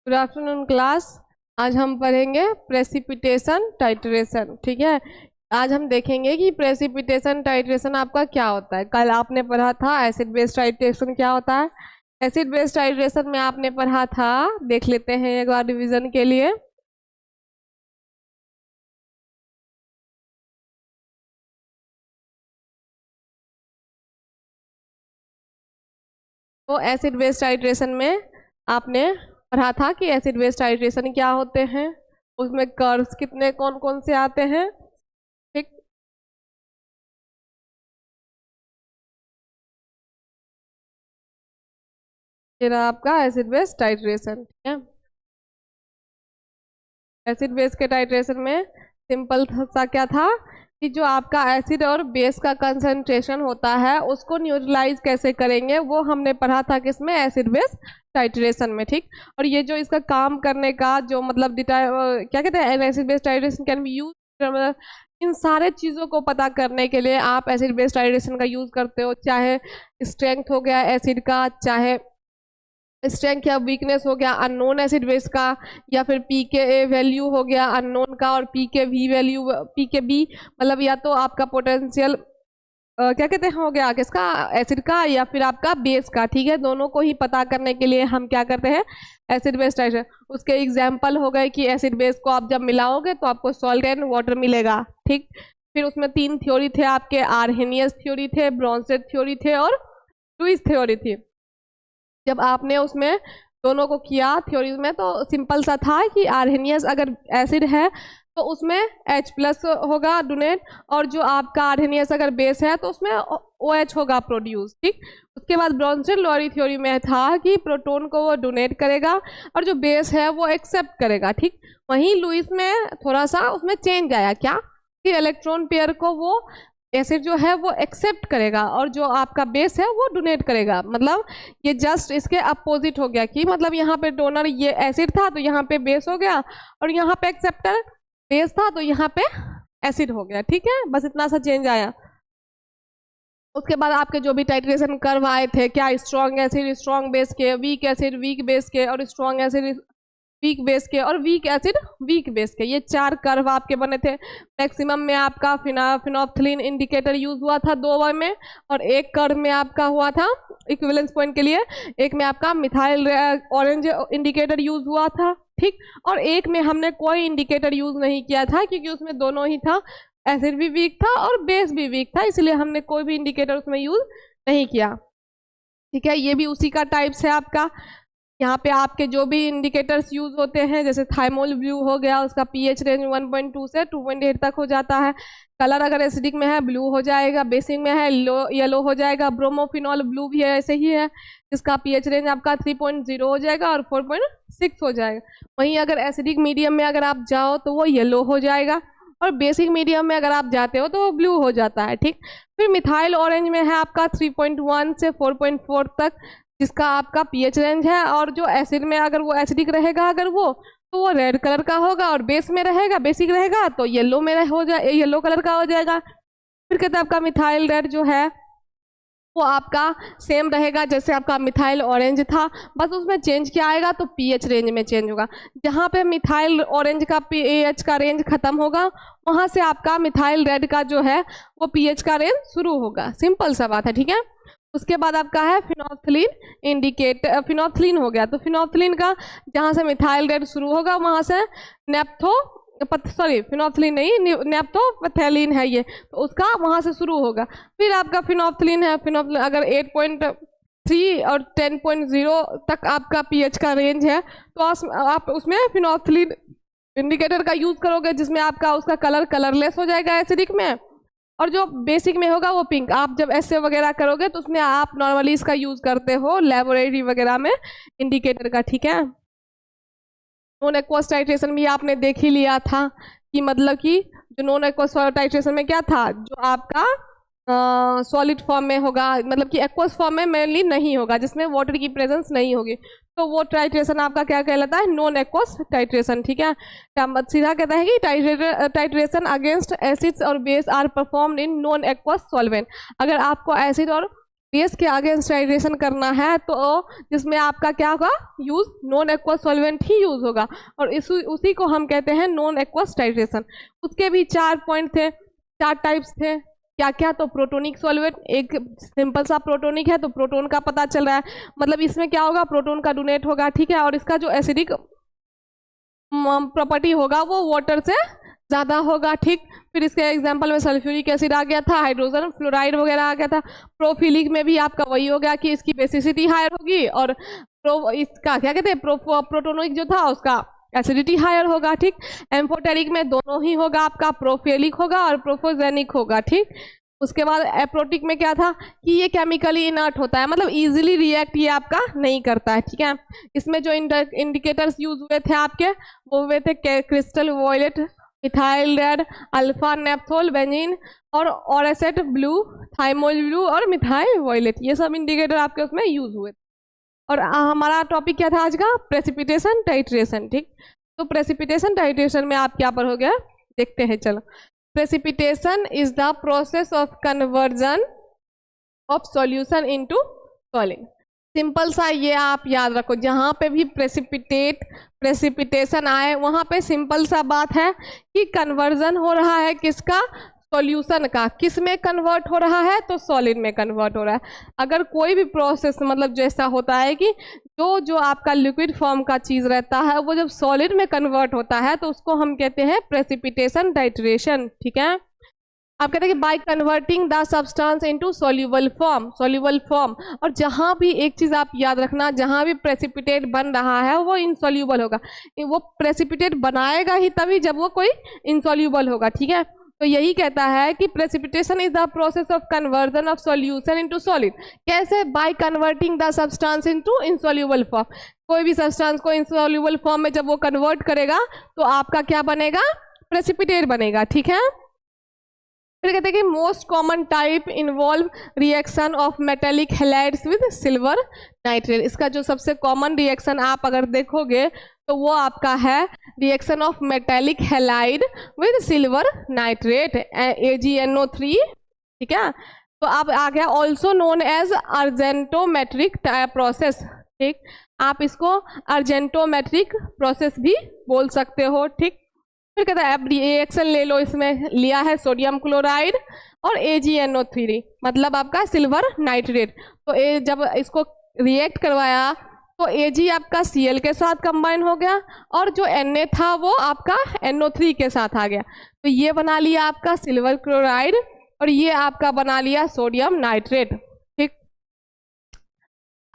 Good afternoon class. आज हम पढ़ेंगे प्रेसिपिटेशन टाइट्रेशन। ठीक है, आज हम देखेंगे कि प्रेसिपिटेशन टाइट्रेशन आपका क्या होता है। कल आपने पढ़ा था एसिड बेस टाइट्रेशन क्या होता है। एसिड बेस टाइट्रेशन में आपने पढ़ा था, देख लेते हैं एक बार रिवीजन के लिए। तो एसिड बेस टाइट्रेशन में आपने पढ़ा था कि एसिड बेस टाइट्रेशन क्या होते हैं, उसमें कर्व्स कितने कौन कौन से आते हैं। ठीक, ये रहा आपका एसिड बेस टाइट्रेशन। ठीक है, एसिड बेस के टाइट्रेशन में सिंपल सा क्या था कि जो आपका एसिड और बेस का कंसंट्रेशन होता है उसको न्यूट्रलाइज कैसे करेंगे, वो हमने पढ़ा था किसमें, एसिड बेस टाइट्रेशन में। ठीक, और ये जो इसका काम करने का जो मतलब क्या कहते हैं, acid base titration can be use, इन सारे चीज़ों को पता करने के लिए आप एसिड बेस टाइट्रेशन का यूज़ करते हो। चाहे स्ट्रेंथ हो गया एसिड का, चाहे स्ट्रेंथ या वीकनेस हो गया अननोन एसिड बेस का, या फिर पी के वैल्यू हो गया अननोन का, और पी के वी वैल्यू, पी के बी मतलब या तो आपका पोटेंशियल क्या कहते हैं हो गया किसका, एसिड का, या फिर आपका बेस का। ठीक है, दोनों को ही पता करने के लिए हम क्या करते हैं, एसिड बेस टाइट्रेशन। उसके एग्जाम्पल हो गए कि एसिड बेस को आप जब मिलाओगे तो आपको सॉल्ट एंड वाटर मिलेगा। ठीक, फिर उसमें 3 थ्योरी थे आपके, आर्हेनियस थ्योरी थे, ब्रोंसेट थ्योरी थे और लुईस थ्योरी थी। जब आपने उसमें दोनों को किया थ्योरीज में तो सिंपल सा था कि आर्हेनियस अगर एसिड है तो उसमें H+ होगा डोनेट, और जो आपका आर्हेनियस अगर बेस है तो उसमें OH होगा प्रोड्यूस। ठीक, उसके बाद ब्रोंसेट लोरी थ्योरी में था कि प्रोटॉन को वो डोनेट करेगा और जो बेस है वो एक्सेप्ट करेगा। ठीक, वहीं लुईस में थोड़ा सा उसमें चेंज आया, क्या कि इलेक्ट्रॉन पेयर को वो एसिड जो है वो एक्सेप्ट करेगा और जो आपका बेस है वो डोनेट करेगा। मतलब ये जस्ट इसके अपोजिट हो गया कि मतलब यहाँ पे डोनर ये एसिड था तो यहाँ पे बेस हो गया, और यहाँ पे एक्सेप्टर बेस था तो यहाँ पे एसिड हो गया। ठीक है, बस इतना सा चेंज आया। उसके बाद आपके जो भी टाइट्रेशन कर्व आए थे, क्या स्ट्रॉन्ग एसिड स्ट्रॉन्ग बेस के, वीक एसिड वीक बेस के, और स्ट्रॉन्ग एसिड वीक बेस के, और वीक एसिड वीक बेस के, ये 4 कर्व आपके बने थे। मैक्सिमम में आपका फिनोल्फ्थालीन इंडिकेटर यूज हुआ था 2 में, और एक कर्व में आपका हुआ था इक्विवेलेंस पॉइंट के लिए, एक में आपका मिथाइल ऑरेंज इंडिकेटर यूज हुआ था। ठीक, और एक में हमने कोई इंडिकेटर यूज नहीं किया था क्योंकि उसमें दोनों ही था, एसिड भी वीक था और बेस भी वीक था, इसलिए हमने कोई भी इंडिकेटर उसमें यूज नहीं किया। ठीक है, ये भी उसी का टाइप्स है आपका। यहाँ पे आपके जो भी इंडिकेटर्स यूज होते हैं, जैसे थाइमोल ब्लू हो गया, उसका पीएच रेंज 1.2 से 2.8 तक हो जाता है। कलर अगर एसिडिक में है ब्लू हो जाएगा, बेसिक में है येलो हो जाएगा। ब्रोमोफिनॉल ब्लू भी है, ऐसे ही है, जिसका पीएच रेंज आपका 3.0 हो जाएगा और 4.6 हो जाएगा। वहीं अगर एसिडिक मीडियम में अगर आप जाओ तो वो येलो हो जाएगा, और बेसिक मीडियम में अगर आप जाते हो तो वो ब्लू हो जाता है। ठीक, फिर मिथाइल ऑरेंज में है आपका 3.1 से 4.4 तक, जिसका आपका पीएच रेंज है, और जो एसिड में अगर वो एसिडिक रहेगा अगर वो, तो वो रेड कलर का होगा, और बेस में रहेगा बेसिक रहेगा तो येलो में हो जाए, येलो कलर का हो जाएगा। फिर कहते हैं आपका मिथाइल रेड जो है वो आपका सेम रहेगा जैसे आपका मिथाइल ऑरेंज था, बस उसमें चेंज क्या आएगा तो पीएच रेंज में चेंज होगा। जहाँ पे मिथाइल ऑरेंज का पीएच का रेंज खत्म होगा, वहां से आपका मिथाइल रेड का जो है वो पीएच का रेंज शुरू होगा। सिंपल सा बात है। ठीक है, उसके बाद आपका है फिनोल्फ्थालीन इंडिकेटर, फिनोल्फ्थालीन हो गया तो फिनोल्फ्थालीन का जहाँ से मिथाइल रेड शुरू होगा वहां से फिनोल्फ्थालीन नहीं, नेप्थोपैथैलीन है ये, तो उसका वहां से शुरू होगा। फिर आपका फिनोल्फ्थालीन है, फिनोल्फ्थालीन अगर 8.3 और 10.0 तक आपका पीएच का रेंज है तो आप उसमें फिनोल्फ्थालीन इंडिकेटर का यूज करोगे, जिसमें आपका उसका कलर कलरलेस हो जाएगा एसिडिक में, और जो बेसिक में होगा वो पिंक। आप जब ऐसे वगैरह करोगे तो उसमें आप नॉर्मली इसका यूज करते हो लेबोरेटरी वगैरह में इंडिकेटर का। ठीक है, नॉन एक्वस टाइट्रेशन भी आपने देख ही लिया था कि मतलब कि जो नॉन एक्वस टाइट्रेशन में क्या था, जो आपका सॉलिड फॉर्म में होगा, मतलब कि एक्वस फॉर्म में मेनली नहीं होगा, जिसमें वाटर की प्रेजेंस नहीं होगी, तो वो टाइट्रेशन आपका क्या कहलाता है, नॉन एक्वस टाइट्रेशन। ठीक है, सीधा कहता है कि टाइट्रेशन अगेंस्ट एसिड्स और base are performed in non aqueous solvent. अगर आपको एसिड और बेस के अगेंस्ट हाइड्रेशन करना है तो जिसमें आपका क्या होगा, यूज नॉन एक्वस सॉल्वेंट ही यूज होगा, और उसी को हम कहते हैं नॉन एक्वस टाइट्रेशन। उसके भी 4 पॉइंट थे, 4 टाइप्स थे, क्या क्या, तो प्रोटोनिक सॉल्वेंट, एक सिंपल सा प्रोटोनिक है तो प्रोटोन का पता चल रहा है, मतलब इसमें क्या होगा, प्रोटोन का डोनेट होगा, ठीक है, और इसका जो एसिडिक प्रॉपर्टी होगा वो वाटर से ज़्यादा होगा, ठीक। फिर इसके एग्जांपल में सल्फ्यूरिक एसिड आ गया था, हाइड्रोजन फ्लोराइड वगैरह आ गया था। प्रोफिलिक में भी आपका वही हो गया कि इसकी बेसिसिटी हायर होगी, और इसका क्या कहते हैं, प्रोटोनिक जो था उसका एसिडिटी हायर होगा, ठीक। एम्फोटेरिक में दोनों ही होगा, आपका प्रोफेलिक होगा और प्रोफोजेनिक होगा, ठीक। उसके बाद एप्रोटिक में क्या था कि ये केमिकली इनर्ट होता है, मतलब इजीली रिएक्ट ये आपका नहीं करता है, ठीक है। इसमें जो इंडिकेटर्स यूज हुए थे आपके, वो हुए थे crystal violet, methyl red, alpha naphthol benzene, और ऑरेसेट ब्लू, थाइमोल ब्लू और मिथाइल वॉयलेट, ये सब इंडिकेटर आपके उसमें यूज हुए थे। और हमारा टॉपिक क्या था आज का, प्रेसिपिटेशन टाइट्रेशन, ठीक। तो प्रेसिपिटेशन टाइट्रेशन में आप क्या पढ़ोगे, देखते हैं, चलो। Precipitation is the process of conversion of solution into solid. Simple सा ये आप याद रखो, जहाँ पे भी प्रेसिपिटेशन आए वहाँ पे सिंपल सा बात है कि कन्वर्जन हो रहा है किसका, सॉल्यूशन का। किस में कन्वर्ट हो रहा है, तो सॉलिड में कन्वर्ट हो रहा है। अगर कोई भी प्रोसेस मतलब जैसा होता है कि जो आपका लिक्विड फॉर्म का चीज़ रहता है वो जब सॉलिड में कन्वर्ट होता है तो उसको हम कहते हैं प्रेसिपिटेशन टाइट्रेशन, ठीक है। आप कहते हैं कि bye converting the substance into soluble form, और जहाँ भी एक चीज़ आप याद रखना, जहाँ भी प्रेसिपिटेट बन रहा है वो इनसॉल्युबल होगा, वो प्रेसिपिटेट बनाएगा ही तभी जब वो कोई इनसॉल्युबल होगा, ठीक है। तो यही कहता है कि precipitation is the process of conversion of solution into solid. कैसे, by converting the substance into insoluble form. कोई भी सब्सटेंस को इनसॉल्युबल फॉर्म में जब वो कन्वर्ट करेगा तो आपका क्या बनेगा, प्रेसिपिटेट बनेगा, ठीक है। फिर कहते हैं कि most common type involve reaction of metallic halides with silver nitrate. इसका जो सबसे कॉमन रिएक्शन आप अगर देखोगे तो वो आपका है reaction of metallic halide with silver nitrate, AgNO3, ठीक है। तो अब आ गया ऑल्सो नोन एज अर्जेंटोमेट्रिक प्रोसेस, ठीक। आप इसको अर्जेंटोमेट्रिक प्रोसेस भी बोल सकते हो, ठीक। फिर कहता है अब रिएक्शन ले लो, इसमें लिया है सोडियम क्लोराइड और AgNO3, मतलब आपका सिल्वर नाइट्रेट। तो जब इसको रिएक्ट करवाया तो Ag आपका Cl के साथ कंबाइन हो गया, और जो Na था वो आपका NO3 के साथ आ गया, तो ये बना लिया आपका सिल्वर क्लोराइड, और ये आपका बना लिया सोडियम नाइट्रेट, ठीक।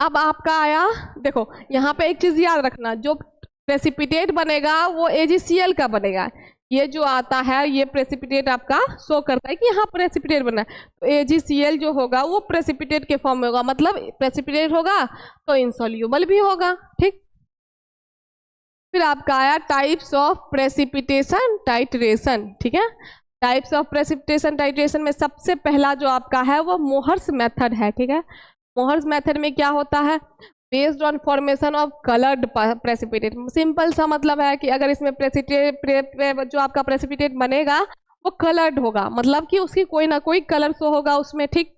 अब आपका आया, देखो यहाँ पे एक चीज याद रखना, जो प्रेसिपिटेट बनेगा वो AgCl का बनेगा। ये जो आता है ये प्रेसिपिटेट आपका शो करता है कि यहाँ प्रेसिपिटेट बना है, तो AgCl जो होगा वो प्रेसिपिटेट के फॉर्म में होगा, मतलब प्रेसिपिटेट होगा तो इनसॉल्युबल भी होगा, ठीक। फिर आपका आया टाइप्स ऑफ प्रेसिपिटेशन टाइट्रेशन, ठीक है। टाइप्स ऑफ प्रेसिपिटेशन टाइट्रेशन में सबसे पहला जो आपका है वो मोहर्स मेथड है, ठीक है। मोहर्स मेथड में क्या होता है, based on formation of coloured precipitate. Simple सा मतलब है कि अगर इसमें जो आपका प्रेसिपिटेट बनेगा वो कलर्ड होगा, मतलब कि उसकी कोई ना कोई कलर शो होगा उसमें, ठीक।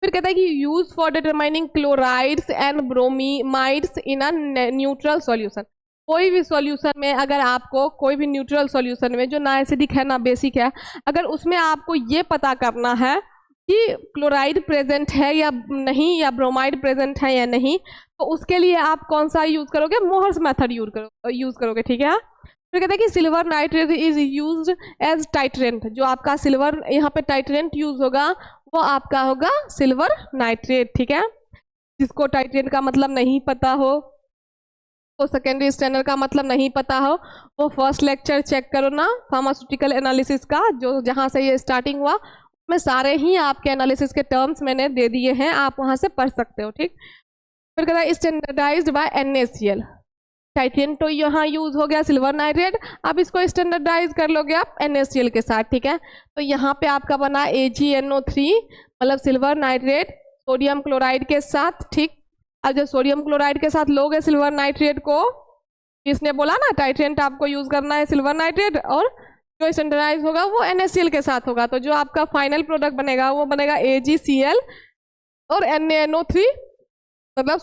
फिर कहता है कि use for determining chlorides and bromides in a neutral solution. कोई भी सॉल्यूशन में अगर आपको कोई भी न्यूट्रल सॉल्यूशन में जो ना एसिडिक है ना बेसिक है, अगर उसमें आपको ये पता करना है कि क्लोराइड प्रेजेंट है या नहीं, या ब्रोमाइड प्रेजेंट है या नहीं, तो उसके लिए आप कौन सा यूज करोगे, मोहर्स मेथड यूज करोगे, ठीक है। फिर कहते हैं कि silver nitrate is used as titrant. जो आपका सिल्वर यहाँ पे टाइट्रेंट यूज होगा वो आपका होगा सिल्वर नाइट्रेट, ठीक है। जिसको टाइट्रेंट का मतलब नहीं पता हो, तो सेकेंडरी स्टैंडर्ड का मतलब नहीं पता हो, वो फर्स्ट लेक्चर चेक करो ना, फार्मास्यूटिकल एनालिसिस का, जो जहाँ से ये स्टार्टिंग हुआ में सारे ही आपके एनालिसिस के टर्म्स मैंने दे दिए हैं, आप वहाँ से पढ़ सकते हो, ठीक। फिर कहता है स्टैंडर्डाइज्ड बाय NaCl। टाइटेन तो यहाँ यूज हो गया सिल्वर नाइट्रेट, अब इसको स्टैंडर्डाइज कर लोगे आप NaCl के साथ, ठीक है। तो यहाँ पे आपका बना AgNO3, मतलब सिल्वर नाइट्रेट सोडियम क्लोराइड के साथ, ठीक। अब जब सोडियम क्लोराइड के साथ लोगे सिल्वर नाइट्रेट को, इसने बोला ना टाइट्रेंट आपको यूज करना है सिल्वर नाइट्रेट, और जो स्टैंडर्डाइज होगा वो NaCl के साथ होगा, तो जो आपका फाइनल प्रोडक्ट बनेगा वो बनेगा AgCl, और NaNO3 मतलब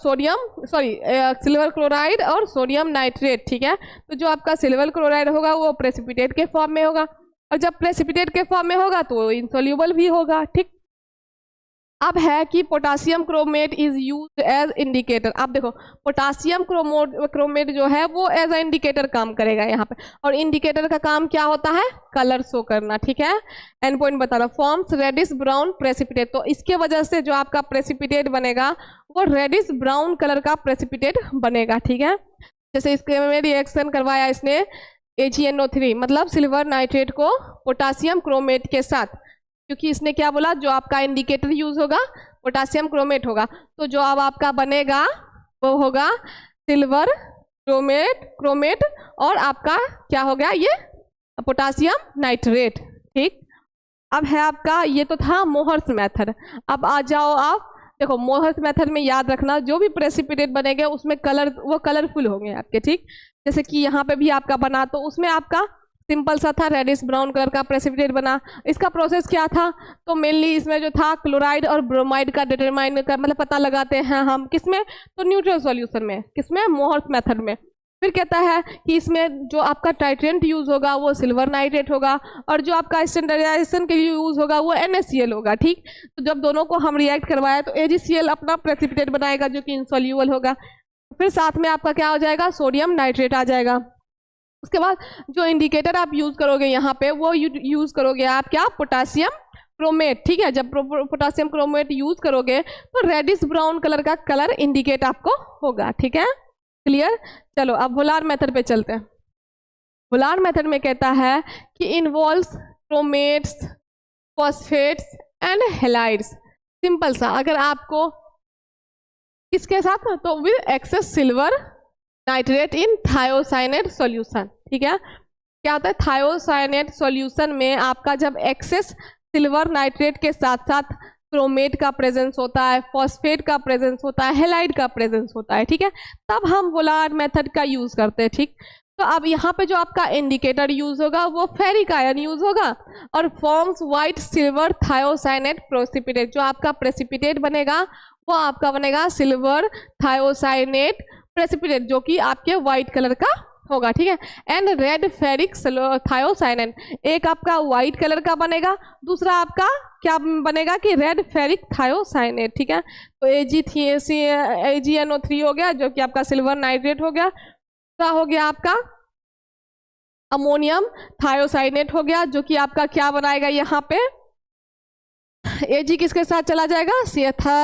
सिल्वर क्लोराइड और सोडियम नाइट्रेट, ठीक है। तो जो आपका सिल्वर क्लोराइड होगा वो प्रेसिपिटेट के फॉर्म में होगा, और जब प्रेसिपिटेट के फॉर्म में होगा तो इनसोल्यूबल भी होगा, ठीक। अब है कि potassium chromate is used as indicator. आप देखो पोटासियम क्रोमेट जो है वो एज अ इंडिकेटर काम करेगा यहाँ पे, और इंडिकेटर का काम क्या होता है, कलर शो करना, ठीक है। एंड पॉइंट बताना, फॉर्म्स रेडिश ब्राउन प्रेसिपिटेट, तो इसके वजह से जो आपका प्रेसिपिटेट बनेगा वो रेडिश ब्राउन कलर का प्रेसिपिटेट बनेगा, ठीक है। जैसे इसके में रिएक्शन करवाया इसने AgNO3 मतलब सिल्वर नाइट्रेट को पोटासियम क्रोमेट के साथ, क्योंकि इसने क्या बोला, जो आपका इंडिकेटर यूज होगा पोटासियम क्रोमेट होगा, तो जो अब आपका बनेगा वो होगा सिल्वर क्रोमेट और आपका क्या हो गया, ये पोटासियम नाइट्रेट, ठीक। अब है आपका, ये तो था मोहर्स मेथड। अब आ जाओ आप देखो, मोहर्स मेथड में याद रखना जो भी प्रेसिपिटेट बनेंगे उसमें कलर वो कलरफुल होंगे आपके, ठीक। जैसे कि यहाँ पे भी आपका बना तो उसमें आपका सिंपल सा था, रेडिश ब्राउन कलर का प्रेसिपिटेट बना। इसका प्रोसेस क्या था, तो मेनली इसमें जो था क्लोराइड और ब्रोमाइड का डिटरमाइन कर मतलब पता लगाते हैं हम किसमें, तो न्यूट्रल सॉल्यूशन में, किसमें, मोहर्स मेथड में। फिर कहता है कि इसमें जो आपका टाइट्रेंट यूज होगा वो सिल्वर नाइट्रेट होगा, और जो आपका स्टैंडर्डाइजेशन के लिए यूज होगा वो NaCl होगा, ठीक। तो जब दोनों को हम रिएक्ट करवाया तो AgCl अपना प्रेसिपिटेट बनाएगा जो कि इनसोल्यूबल होगा। फिर साथ में आपका क्या हो जाएगा, सोडियम नाइट्रेट आ जाएगा। उसके बाद जो इंडिकेटर आप यूज करोगे यहाँ पे वो यूज करोगे आप क्या, पोटासियम क्रोमेट, ठीक है। जब पोटासियम क्रोमेट यूज करोगे तो रेडिश ब्राउन कलर का कलर इंडिकेट आपको होगा, ठीक है, क्लियर। चलो अब वोलार मेथड पे चलते हैं। वोलार मेथड में कहता है कि involves chromates, phosphates and halides. Simple सा, अगर आपको किसके साथ, तो with excess silver nitrate in thiocyanate solution, ठीक है। क्या होता है, थायोसाइनेट सॉल्यूशन में आपका जब एक्सेस सिल्वर नाइट्रेट के साथ साथ क्रोमेट का प्रेजेंस होता है, फॉस्फेट का प्रेजेंस होता है, हैलाइड का प्रेजेंस होता है, ठीक है, तब हम वोलार मेथड का यूज करते हैं, ठीक। तो अब यहाँ पे जो आपका इंडिकेटर यूज होगा वो फेरिक आयन यूज होगा और forms white silver thiocyanate precipitate. जो आपका प्रेसिपिटेट बनेगा वो आपका बनेगा सिल्वर थायोसाइनेट प्रेसिपिटेट, जो कि आपके व्हाइट कलर का होगा, ठीक है। एंड रेड फेरिक थायोसाइनेट, एक आपका व्हाइट कलर का बनेगा, दूसरा आपका क्या बनेगा कि रेड फेरिक थायोसाइनेट, ठीक है। तो AgNO3 हो गया जो कि आपका सिल्वर नाइट्रेट हो गया, दूसरा हो गया आपका अमोनियम थायोसाइनेट हो गया जो कि आपका क्या बनाएगा, यहाँ पे Ag किसके साथ चला जाएगा,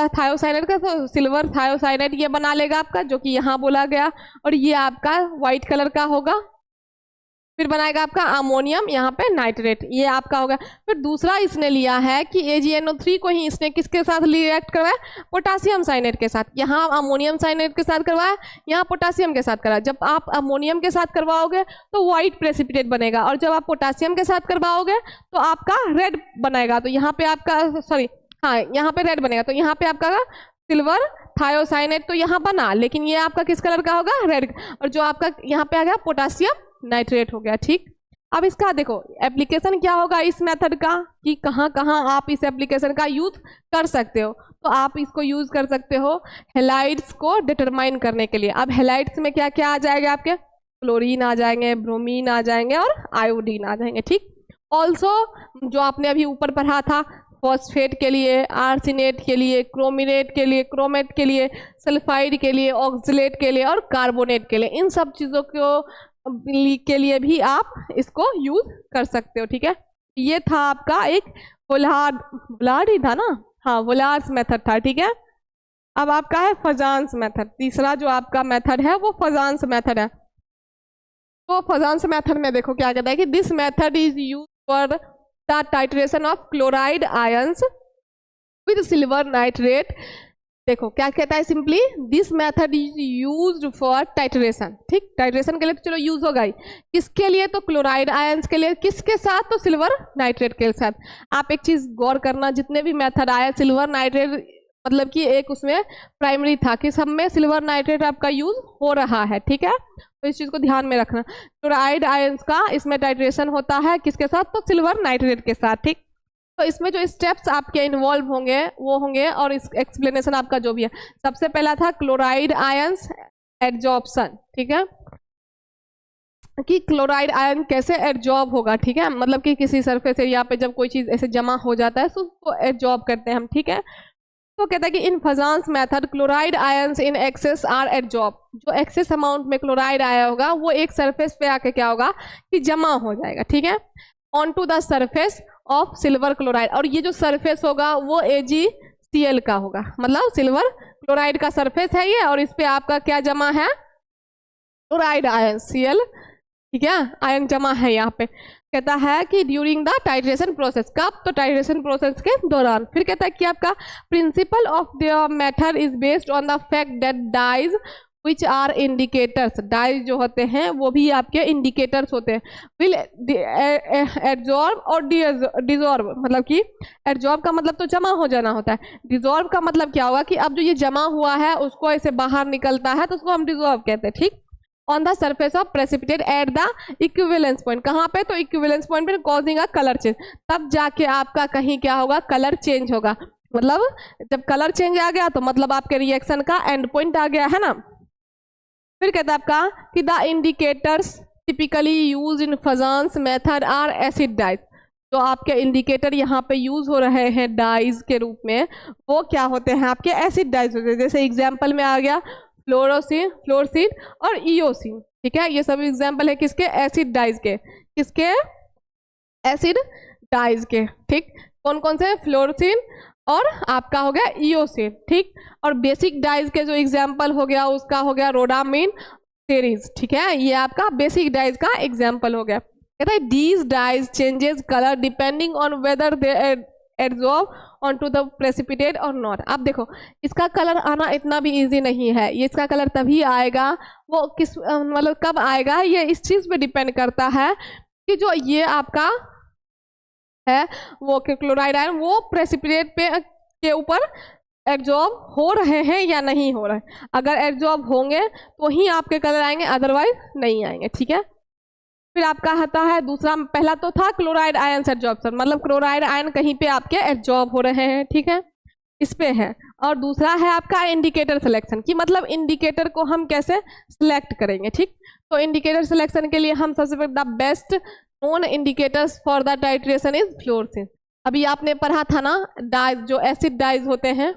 थायोसाइनेट का, तो सिल्वर थायोसाइनेट ये बना लेगा आपका जो कि यहाँ बोला गया, और ये आपका व्हाइट कलर का होगा। फिर बनाएगा आपका अमोनियम यहाँ पे नाइट्रेट, ये आपका होगा। फिर दूसरा इसने लिया है कि AgNO3 को ही इसने किसके साथ रिएक्ट करवाया, पोटासियम साइनेट के साथ। यहाँ अमोनियम साइनेट के साथ करवाया, यहाँ पोटासियम के साथ करवाया। जब आप अमोनियम के साथ करवाओगे तो व्हाइट प्रेसिपिटेट बनेगा, और जब आप पोटासियम के साथ करवाओगे तो आपका रेड बनेगा। तो यहाँ पे आपका यहाँ पे रेड बनेगा, तो यहाँ पे आपका सिल्वर थायोसाइनेट तो यहाँ बना, लेकिन ये आपका किस कलर का होगा, रेड, और जो आपका यहाँ पे आ गया पोटासियम नाइट्रेट हो गया, ठीक। अब इसका देखो एप्लीकेशन क्या होगा इस मेथड का, कि कहाँ कहाँ आप इस एप्लीकेशन का यूज कर सकते हो। तो आप इसको यूज कर सकते हो हैलाइड्स को डिटरमाइन करने के लिए। अब हैलाइड्स में क्या क्या आ जाएगा, आपके क्लोरीन आ जाएंगे, ब्रोमीन आ जाएंगे और आयोडीन आ जाएंगे, ठीक। ऑल्सो जो आपने अभी ऊपर पढ़ा था, फॉस्फेट के लिए, आर्सिनेट के लिए, क्रोमिनेट के लिए, क्रोमेट के लिए, सल्फाइड के लिए, ऑक्सलेट के लिए और कार्बोनेट के लिए, इन सब चीज़ों को के लिए भी आप इसको यूज कर सकते हो, ठीक है। ये था आपका एक वोलार्ड ही था ना, हाँ वोलार्स मेथड था, ठीक है। अब आपका है फजान्स मेथड। तीसरा जो आपका मेथड है वो फजान्स मेथड है। तो फजान्स मेथड में देखो क्या कहता है कि this method is use for the titration of chloride ions with silver nitrate. देखो क्या कहता है, simply this method is used for titration, ठीक। टाइट्रेशन के लिए तो चलो यूज होगा ही, किसके लिए, तो क्लोराइड आयंस के लिए, किसके साथ, तो सिल्वर नाइट्रेट के साथ। आप एक चीज गौर करना, जितने भी मेथड आया सिल्वर नाइट्रेट मतलब कि एक उसमें प्राइमरी था कि सब में सिल्वर नाइट्रेट आपका यूज हो रहा है, ठीक है। तो इस चीज को ध्यान में रखना। क्लोराइड आयंस का इसमें टाइट्रेशन होता है किसके साथ, तो सिल्वर नाइट्रेट के साथ, ठीक। तो इसमें जो स्टेप्स आपके इन्वॉल्व होंगे वो होंगे, और इस एक्सप्लेनेशन आपका जो भी है। सबसे पहला था क्लोराइड आयंस एडजॉर्प्शन, ठीक है, कि क्लोराइड आयन कैसे एडजॉर्ब होगा, ठीक है, मतलब कि किसी सरफेस एरिया पे जब कोई चीज ऐसे जमा हो जाता है तो उसको एडजॉर्ब करते हैं हम, ठीक है। तो कहता है कि in Fajans method chloride ions in excess are adsorb, जो एक्सेस अमाउंट में क्लोराइड आया होगा वो एक सरफेस पे आके क्या होगा कि जमा हो जाएगा, ठीक है, on to the surface of silver chloride. और ये जो सरफेस होगा वो AgCl का होगा, मतलब सिल्वर क्लोराइड का सरफेस है ये, और इस पे आपका क्या जमा है, क्लोराइड आयन Cl, ठीक है, आयन जमा है यहाँ पे। कहता है कि ड्यूरिंग द टाइट्रेशन प्रोसेस, कब, तो टाइट्रेशन प्रोसेस के दौरान। फिर कहता है कि आपका principle of the method is based on the fact that dyes which are indicators, dyes जो होते हैं वो भी आपके इंडिकेटर्स होते हैं, विल एडजॉर्ब और डिजॉर्ब, मतलब कि एडजॉर्ब का मतलब तो जमा हो जाना होता है, डिजॉर्ब का मतलब क्या होगा कि अब जो ये जमा हुआ है उसको ऐसे बाहर निकलता है तो उसको हम डिजॉर्ब कहते हैं, ठीक। On the surface of precipitate at the equivalence point, कहाँ पे, तो इक्विवेलेंस पॉइंट पे कॉजिंग अ कलर चेंज, तब जाके आपका कहीं क्या होगा, कलर चेंज होगा। मतलब जब कलर चेंज आ गया तो मतलब आपके रिएक्शन का एंड पॉइंट आ गया है ना। फिर कहता है आपका कि the indicators typically use in Fajans method are acid dyes, जो आपके इंडिकेटर यहाँ पे यूज हो रहे हैं डाइज के रूप में वो क्या होते हैं, आपके एसिड डाइज होते हैं। जैसे एग्जाम्पल में आ गया फ्लोरसीन और इयोसिन, ठीक है, ये सब एग्जाम्पल है किसके, एसिड डाइज के, किसके, एसिड डाइज के, ठीक। कौन कौन से, फ्लोरसीन और आपका हो गया इयोसिन, ठीक। और बेसिक डाइज के जो एग्जाम्पल हो गया उसका हो गया रोडामिन सीरीज, ठीक है, ये आपका बेसिक डाइज का एग्जाम्पल हो गया। कहता है these dyes changes colour depending on whether they adsorb onto the precipitate और नॉट। अब देखो इसका कलर आना इतना भी इजी नहीं है, ये इसका कलर तभी आएगा, वो किस मतलब कब आएगा, ये इस चीज पे डिपेंड करता है कि जो ये आपका है वो क्लोराइड आयन वो प्रेसिपिटेट पे के ऊपर एब्जॉर्ब हो रहे हैं या नहीं हो रहे। अगर एब्जॉर्ब होंगे तो ही आपके कलर आएंगे, अदरवाइज नहीं आएंगे, ठीक है। फिर आपका आता है दूसरा, पहला तो था क्लोराइड आयन एब्जॉर्प्शन, मतलब क्लोराइड आयन कहीं पे आपके एब्जॉर्ब हो रहे हैं, ठीक है, इस पे है। और दूसरा है आपका इंडिकेटर सिलेक्शन, कि मतलब इंडिकेटर को हम कैसे सिलेक्ट करेंगे, ठीक। तो इंडिकेटर सिलेक्शन के लिए हम सबसे पहले the best known indicators for the titration is fluorescein. अभी आपने पढ़ा था ना डाइज, जो एसिड डाइज होते हैं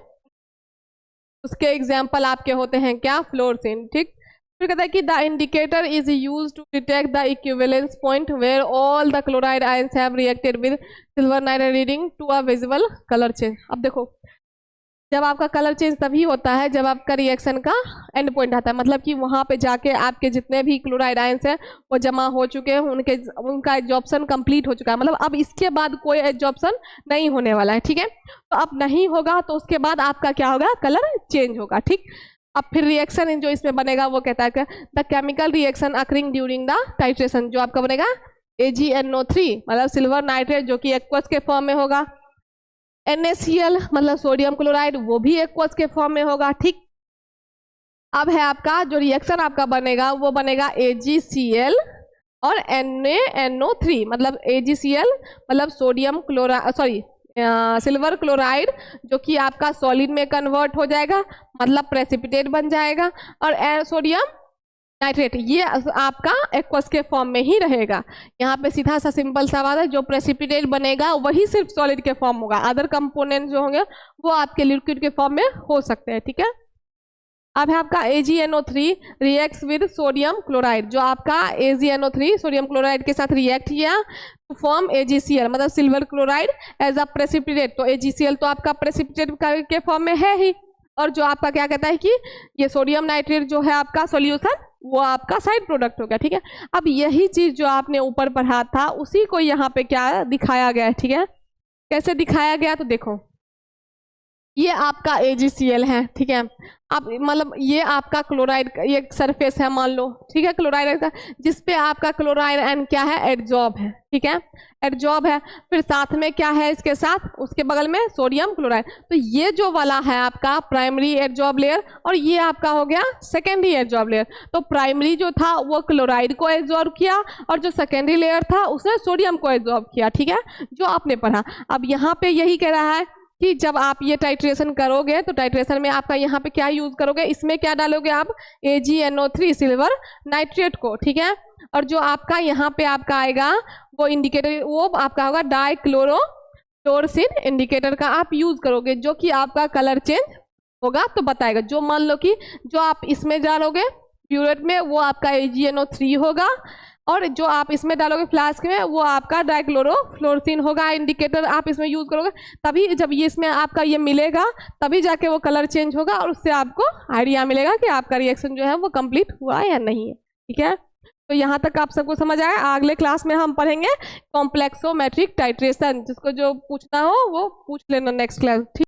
उसके एग्जाम्पल आपके होते हैं क्या, फ्लोरसीन, ठीक। फिर कहता है कि the indicator is use to detect the equivalence point where all the chloride ions have reacted with silver nitrate leading to a visible colour change. अब देखो जब आपका कलर चेंज तभी होता है जब आपका रिएक्शन का एंड पॉइंट आता है, मतलब कि वहां पे जाके आपके जितने भी क्लोराइड आयंस हैं वो जमा हो चुके हैं, उनका एब्जॉर्प्शन कंप्लीट हो चुका है, मतलब अब इसके बाद कोई एब्जॉर्प्शन नहीं होने वाला है, ठीक है। तो अब नहीं होगा तो उसके बाद आपका क्या होगा, कलर चेंज होगा, ठीक। अब फिर रिएक्शन जो इसमें बनेगा वो कहता है कि the chemical reaction occurring during the titration, जो आपका बनेगा AgNO3 मतलब सिल्वर नाइट्रेट जो कि एक्वस के फॉर्म में होगा, NaCl मतलब सोडियम क्लोराइड वो भी एक्वस के फॉर्म में होगा, ठीक। अब है आपका जो रिएक्शन आपका बनेगा वो बनेगा AgCl और NaNO3 मतलब AgCl मतलब sodium chloride sorry silver chloride जो कि आपका सॉलिड में कन्वर्ट हो जाएगा, मतलब प्रेसिपिटेट बन जाएगा, और सोडियम नाइट्रेट ये आपका एक्वस के फॉर्म में ही रहेगा। यहाँ पे सीधा सा सिंपल सा बात है, जो प्रेसिपिटेट बनेगा वही सिर्फ सॉलिड के फॉर्म होगा, अदर कंपोनेंट जो होंगे वो आपके लिक्विड के फॉर्म में हो सकते हैं, ठीक है। अब है आपका AgNO3 reacts with sodium chloride, जो आपका AgNO3 सोडियम क्लोराइड के साथ रिएक्ट किया टू फॉर्म AgCl मतलब silver chloride as a precipitate. तो AgCl तो आपका प्रेसिपिटेट के फॉर्म में है ही, और जो आपका क्या कहता है कि ये सोडियम नाइट्रेट जो है आपका सॉल्यूशन वो आपका साइड प्रोडक्ट हो गया, ठीक है। अब यही चीज जो आपने ऊपर पढ़ा था उसी को यहाँ पे क्या दिखाया गया है, ठीक है। कैसे दिखाया गया तो देखो ये आपका AgCl है, ठीक है। अब मतलब ये आपका क्लोराइड ये सरफेस है मान लो, ठीक है, क्लोराइड का, जिसपे आपका क्लोराइड आयन क्या है, एडजॉर्ब है, ठीक है, एडजॉर्ब है। फिर साथ में क्या है इसके साथ, उसके बगल में सोडियम क्लोराइड। तो ये जो वाला है आपका प्राइमरी एडजॉर्ब लेयर, और ये आपका हो गया सेकेंडरी एडजॉर्ब लेयर। तो प्राइमरी जो था वो क्लोराइड को एब्जॉर्ब किया, और जो सेकेंडरी लेयर था उसने सोडियम को एब्जॉर्ब किया, ठीक है, जो आपने पढ़ा। अब यहाँ पे यही कह रहा है कि जब आप ये टाइट्रेशन करोगे तो टाइट्रेशन में आपका यहाँ पे क्या यूज करोगे, इसमें क्या डालोगे आप, AgNO3 सिल्वर नाइट्रेट को, ठीक है। और जो आपका यहाँ पे आपका आएगा वो इंडिकेटर, वो आपका होगा डाइक्लोरोफ्लोरोसिन इंडिकेटर का आप यूज करोगे, जो कि आपका कलर चेंज होगा तो बताएगा। जो मान लो कि जो आप इसमें डालोगे प्यूरेट में वो आपका AgNO3 होगा, और जो आप इसमें डालोगे फ्लास्क में वो आपका डाइक्लोरोफ्लोरोसिन होगा, इंडिकेटर आप इसमें यूज करोगे। तभी जब ये इसमें आपका ये मिलेगा तभी जाके वो कलर चेंज होगा, और उससे आपको आइडिया मिलेगा कि आपका रिएक्शन जो है वो कंप्लीट हुआ या नहीं है, ठीक है। तो यहाँ तक आप सबको समझ आया। अगले क्लास में हम पढ़ेंगे कॉम्प्लेक्सोमेट्रिक टाइट्रेशन, जिसको जो पूछना हो वो पूछ लेना नेक्स्ट क्लास, ठीक।